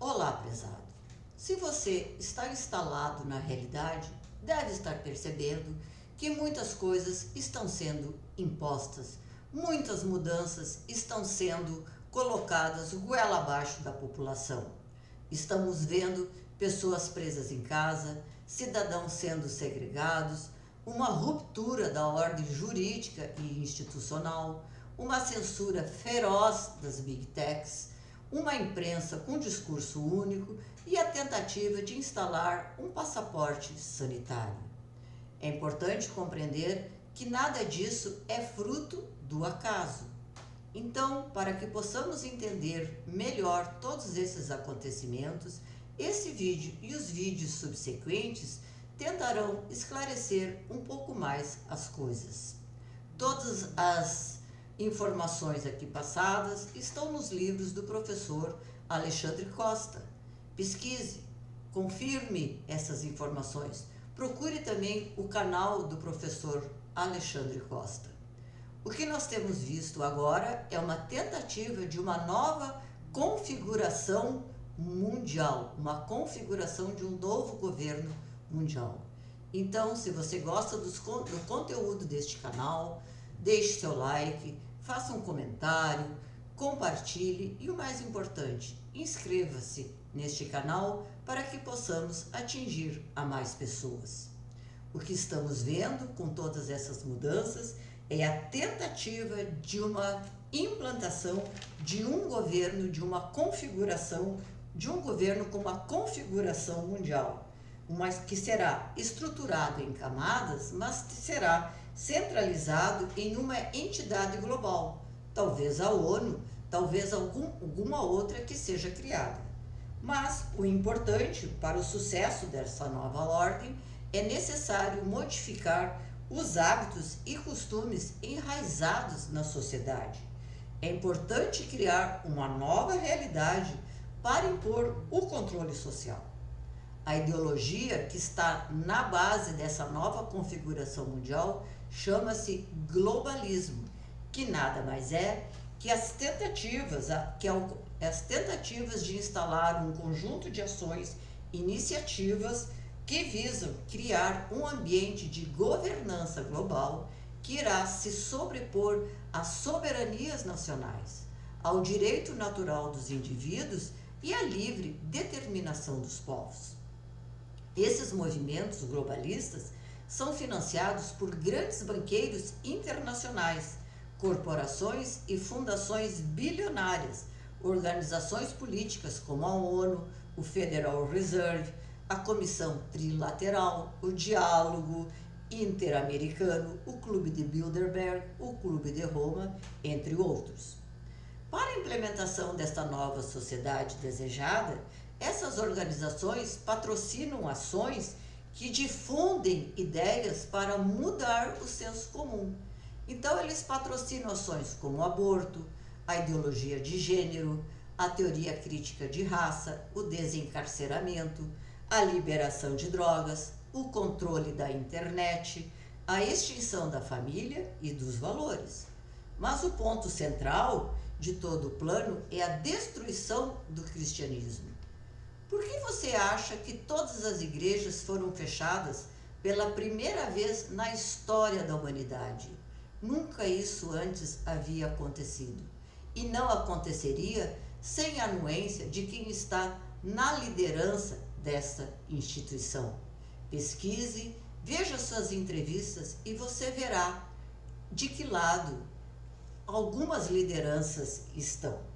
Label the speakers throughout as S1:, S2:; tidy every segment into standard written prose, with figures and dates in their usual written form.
S1: Olá, prezado. Se você está instalado na realidade, deve estar percebendo que muitas coisas estão sendo impostas, muitas mudanças estão sendo colocadas goela abaixo da população. Estamos vendo pessoas presas em casa, cidadãos sendo segregados, uma ruptura da ordem jurídica e institucional, uma censura feroz das big techs, uma imprensa com discurso único e a tentativa de instalar um passaporte sanitário. É importante compreender que nada disso é fruto do acaso. Então, para que possamos entender melhor todos esses acontecimentos, esse vídeo e os vídeos subsequentes tentarão esclarecer um pouco mais as coisas. Todas as informações aqui passadas estão nos livros do professor Alexandre Costa. Pesquise, confirme essas informações. Procure também o canal do professor Alexandre Costa. O que nós temos visto agora é uma tentativa de uma nova configuração mundial, uma configuração de um novo governo mundial. Então, se você gosta do conteúdo deste canal, deixe seu like, faça um comentário, compartilhe e o mais importante, inscreva-se neste canal para que possamos atingir a mais pessoas. O que estamos vendo com todas essas mudanças é a tentativa de uma implantação de um governo, de uma configuração, de um governo com uma configuração mundial, que será estruturado em camadas, mas será centralizado em uma entidade global, talvez a ONU, talvez alguma outra que seja criada. Mas o importante para o sucesso dessa nova ordem é necessário modificar os hábitos e costumes enraizados na sociedade. É importante criar uma nova realidade para impor o controle social. A ideologia que está na base dessa nova configuração mundial chama-se globalismo, que nada mais é que as tentativas de instalar um conjunto de ações, iniciativas que visam criar um ambiente de governança global que irá se sobrepor às soberanias nacionais, ao direito natural dos indivíduos e à livre determinação dos povos. Esses movimentos globalistas são financiados por grandes banqueiros internacionais, corporações e fundações bilionárias, organizações políticas como a ONU, o Federal Reserve, a Comissão Trilateral, o Diálogo Interamericano, o Clube de Bilderberg, o Clube de Roma, entre outros. Para a implementação desta nova sociedade desejada, essas organizações patrocinam ações que difundem ideias para mudar o senso comum. Então, eles patrocinam ações como o aborto, a ideologia de gênero, a teoria crítica de raça, o desencarceramento, a liberação de drogas, o controle da internet, a extinção da família e dos valores. Mas o ponto central de todo o plano é a destruição do cristianismo. Por que você acha que todas as igrejas foram fechadas pela primeira vez na história da humanidade? Nunca isso antes havia acontecido. E não aconteceria sem a anuência de quem está na liderança desta instituição. Pesquise, veja suas entrevistas e você verá de que lado algumas lideranças estão.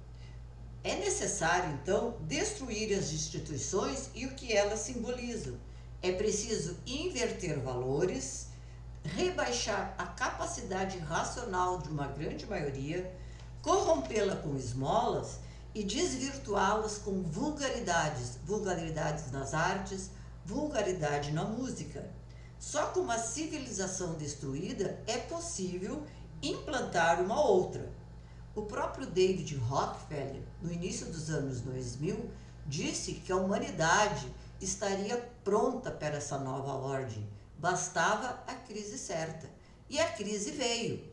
S1: É necessário, então, destruir as instituições e o que elas simbolizam. É preciso inverter valores, rebaixar a capacidade racional de uma grande maioria, corrompê-la com esmolas e desvirtuá-las com vulgaridades nas artes, vulgaridade na música. Só com uma civilização destruída é possível implantar uma outra. O próprio David Rockefeller, no início dos anos 2000, disse que a humanidade estaria pronta para essa nova ordem. Bastava a crise certa. E a crise veio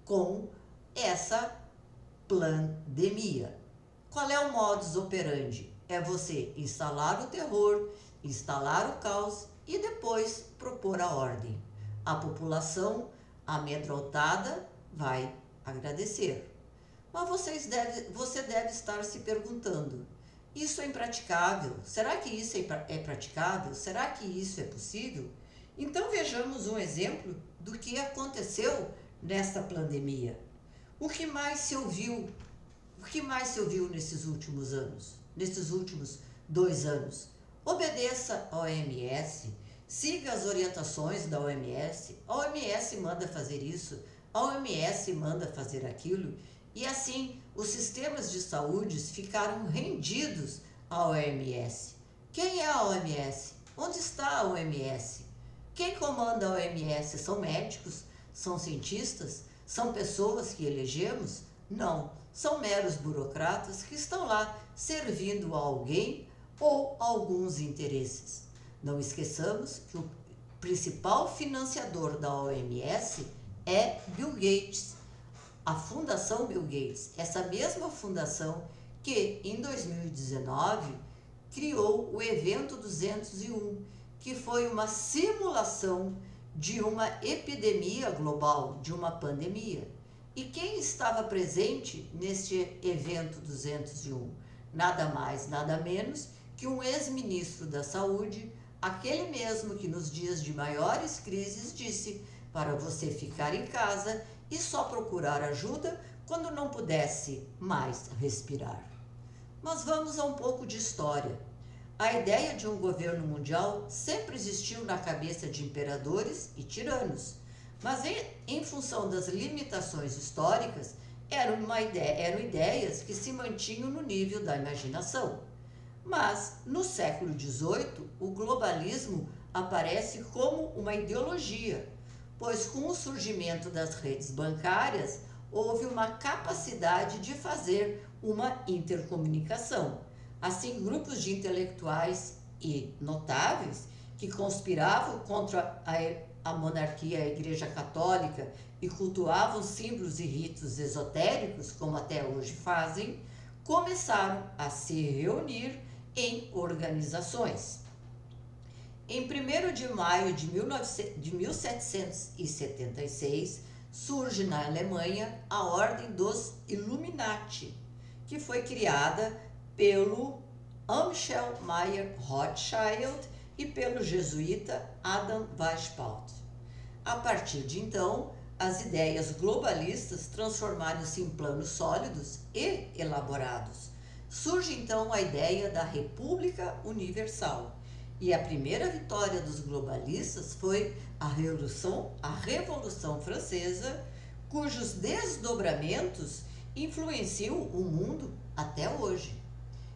S1: com essa pandemia. Qual é o modus operandi? É você instalar o terror, instalar o caos e depois propor a ordem. A população amedrontada vai agradecer. Mas você deve estar se perguntando: isso é impraticável? Será que isso é praticável? Será que isso é possível? Então vejamos um exemplo do que aconteceu nesta pandemia. O que mais se ouviu? O que mais se ouviu nesses últimos anos? Nesses últimos 2 anos? Obedeça à OMS, siga as orientações da OMS. A OMS manda fazer isso, a OMS manda fazer aquilo. E assim, os sistemas de saúde ficaram rendidos à OMS. Quem é a OMS? Onde está a OMS? Quem comanda a OMS são médicos? São cientistas? São pessoas que elegemos? Não, são meros burocratas que estão lá servindo a alguém ou a alguns interesses. Não esqueçamos que o principal financiador da OMS é Bill Gates. A Fundação Bill Gates, essa mesma fundação que em 2019 criou o Evento 201, que foi uma simulação de uma epidemia global, de uma pandemia. E quem estava presente neste Evento 201? Nada mais, nada menos que um ex-ministro da Saúde, aquele mesmo que nos dias de maiores crises disse para você ficar em casa e só procurar ajuda quando não pudesse mais respirar. Mas vamos a um pouco de história. A ideia de um governo mundial sempre existiu na cabeça de imperadores e tiranos, mas em função das limitações históricas, eram ideias que se mantinham no nível da imaginação. Mas, no século XVIII, o globalismo aparece como uma ideologia, pois com o surgimento das redes bancárias, houve uma capacidade de fazer uma intercomunicação. Assim, grupos de intelectuais e notáveis que conspiravam contra a monarquia, a Igreja Católica e cultuavam símbolos e ritos esotéricos, como até hoje fazem, começaram a se reunir em organizações. Em 1º de maio de 1776, surge na Alemanha a Ordem dos Illuminati, que foi criada pelo Amschel Meyer Rothschild e pelo jesuíta Adam Weishaupt. A partir de então, as ideias globalistas transformaram-se em planos sólidos e elaborados. Surge então a ideia da República Universal. E a primeira vitória dos globalistas foi a Revolução Francesa, cujos desdobramentos influenciam o mundo até hoje.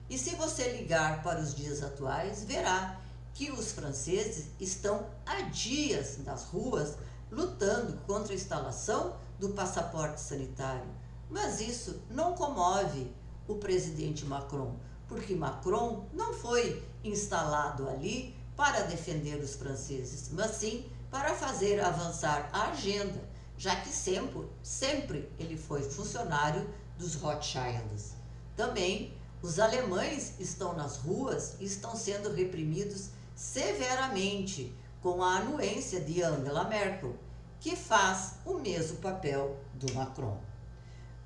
S1: E se você ligar para os dias atuais, verá que os franceses estão há dias nas ruas lutando contra a instalação do passaporte sanitário. Mas isso não comove o presidente Macron, porque Macron não foi instalado ali para defender os franceses, mas sim para fazer avançar a agenda, já que sempre ele foi funcionário dos Rothschilds. Também os alemães estão nas ruas e estão sendo reprimidos severamente com a anuência de Angela Merkel, que faz o mesmo papel do Macron.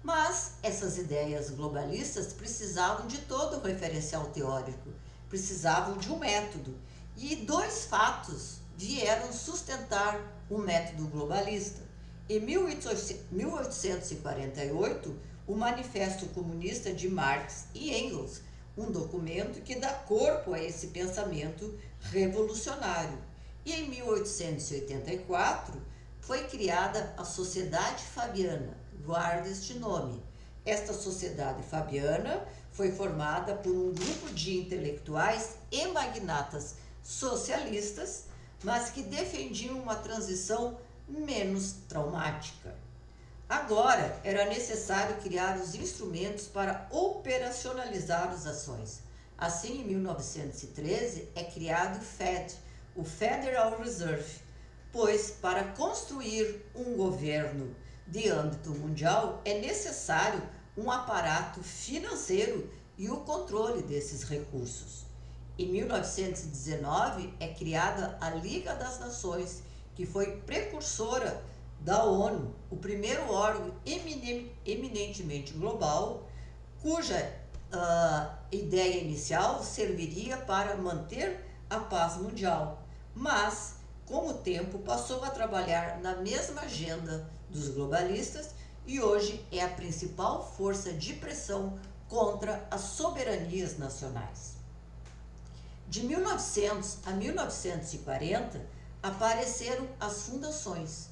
S1: Mas essas ideias globalistas precisavam de todo o referencial teórico, precisavam de um método. E 2 fatos vieram sustentar o método globalista. Em 1848, o Manifesto Comunista de Marx e Engels, um documento que dá corpo a esse pensamento revolucionário. E em 1884, foi criada a Sociedade Fabiana. Guarde este nome. Esta Sociedade Fabiana foi formada por um grupo de intelectuais e magnatas socialistas, mas que defendiam uma transição menos traumática. Agora, era necessário criar os instrumentos para operacionalizar as ações. Assim, em 1913, é criado o FED, o Federal Reserve, pois para construir um governo de âmbito mundial é necessário um aparato financeiro e o controle desses recursos. Em 1919 é criada a Liga das Nações, que foi precursora da ONU, o primeiro órgão eminentemente global, cuja ideia inicial serviria para manter a paz mundial, mas com o tempo passou a trabalhar na mesma agenda dos globalistas e hoje é a principal força de pressão contra as soberanias nacionais. De 1900 a 1940 apareceram as fundações.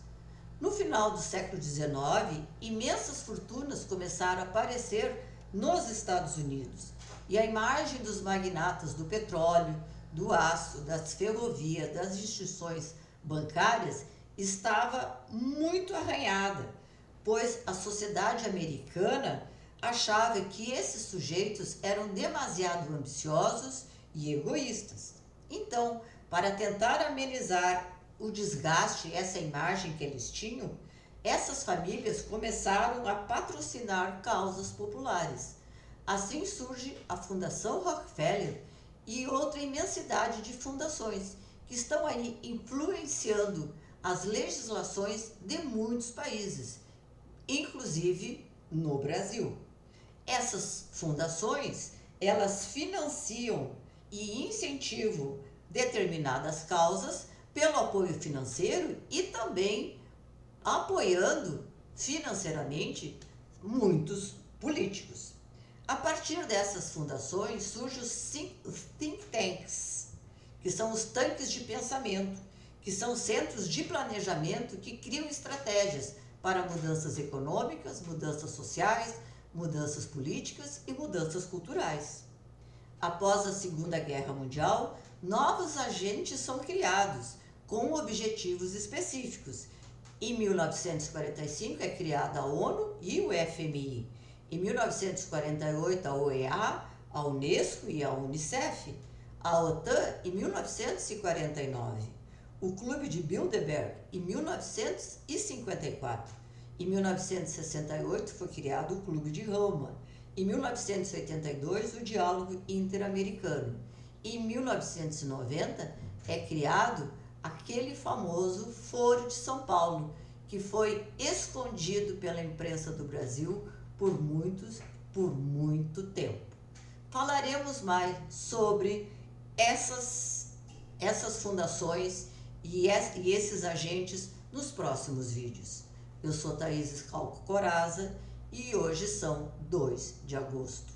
S1: No final do século XIX, imensas fortunas começaram a aparecer nos Estados Unidos e a imagem dos magnatas do petróleo, do aço, das ferrovias, das instituições bancárias estava muito arranhada, pois a sociedade americana achava que esses sujeitos eram demasiado ambiciosos e egoístas. Então, para tentar amenizar o desgaste, essa imagem que eles tinham, essas famílias começaram a patrocinar causas populares. Assim surge a Fundação Rockefeller e outra imensidade de fundações que estão aí influenciando as legislações de muitos países, inclusive no Brasil. Essas fundações, elas financiam e incentivam determinadas causas pelo apoio financeiro e também apoiando financeiramente muitos políticos. A partir dessas fundações surgem os think tanks, que são os tanques de pensamento, que são centros de planejamento que criam estratégias para mudanças econômicas, mudanças sociais, mudanças políticas e mudanças culturais. Após a Segunda Guerra Mundial, novos agentes são criados com objetivos específicos. Em 1945 é criada a ONU e o FMI. Em 1948 a OEA, a Unesco e a Unicef. A OTAN em 1949. O Clube de Bilderberg em 1954. Em 1968 foi criado o Clube de Roma. Em 1982 o Diálogo Interamericano. Em 1990 é criado aquele famoso Foro de São Paulo, que foi escondido pela imprensa do Brasil por muito tempo. Falaremos mais sobre essas fundações e esses agentes nos próximos vídeos. Eu sou Thaís Scalco Corazza e hoje são 2 de agosto.